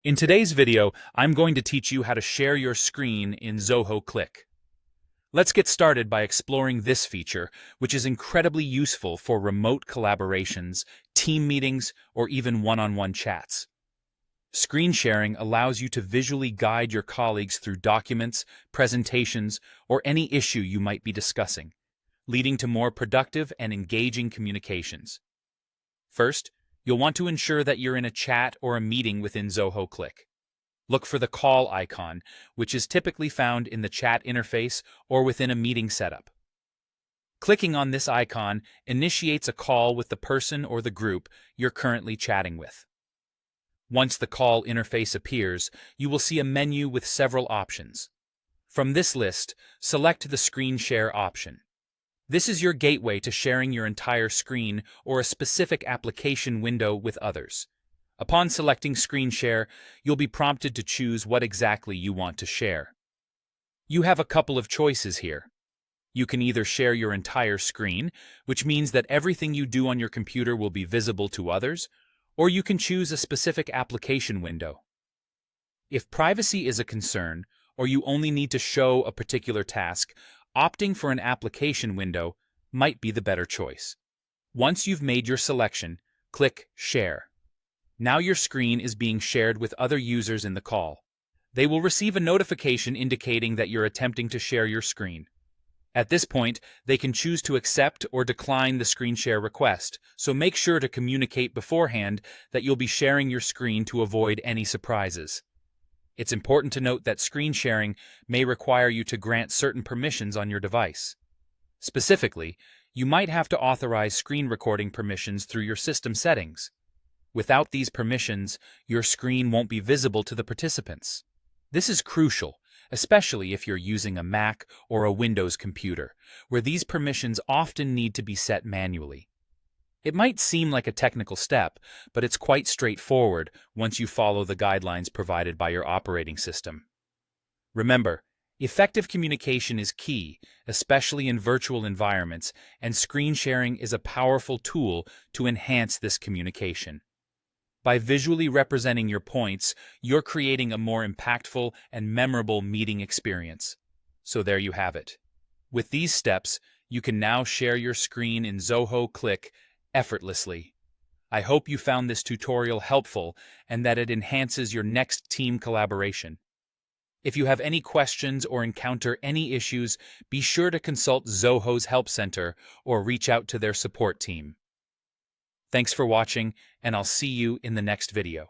In today's video, I'm going to teach you how to share your screen in Zoho Cliq. Let's get started by exploring this feature, which is incredibly useful for remote collaborations, team meetings, or even one-on-one chats. Screen sharing allows you to visually guide your colleagues through documents, presentations, or any issue you might be discussing, leading to more productive and engaging communications. First, you'll want to ensure that you're in a chat or a meeting within Zoho Cliq. Look for the call icon, which is typically found in the chat interface or within a meeting setup. Clicking on this icon initiates a call with the person or the group you're currently chatting with. Once the call interface appears, you will see a menu with several options. From this list, select the Screen Share option. This is your gateway to sharing your entire screen or a specific application window with others. Upon selecting Screen Share, you'll be prompted to choose what exactly you want to share. You have a couple of choices here. You can either share your entire screen, which means that everything you do on your computer will be visible to others, or you can choose a specific application window. If privacy is a concern, or you only need to show a particular task, opting for an application window might be the better choice. Once you've made your selection, click Share. Now your screen is being shared with other users in the call. They will receive a notification indicating that you're attempting to share your screen. At this point, they can choose to accept or decline the screen share request, so make sure to communicate beforehand that you'll be sharing your screen to avoid any surprises. It's important to note that screen sharing may require you to grant certain permissions on your device. Specifically, you might have to authorize screen recording permissions through your system settings. Without these permissions, your screen won't be visible to the participants. This is crucial, especially if you're using a Mac or a Windows computer, where these permissions often need to be set manually. It might seem like a technical step, but it's quite straightforward once you follow the guidelines provided by your operating system. Remember, effective communication is key, especially in virtual environments, and screen sharing is a powerful tool to enhance this communication. By visually representing your points, you're creating a more impactful and memorable meeting experience. So there you have it. With these steps, you can now share your screen in Zoho Cliq effortlessly. I hope you found this tutorial helpful and that it enhances your next team collaboration. If you have any questions or encounter any issues, be sure to consult Zoho's Help Center or reach out to their support team. Thanks for watching, and I'll see you in the next video.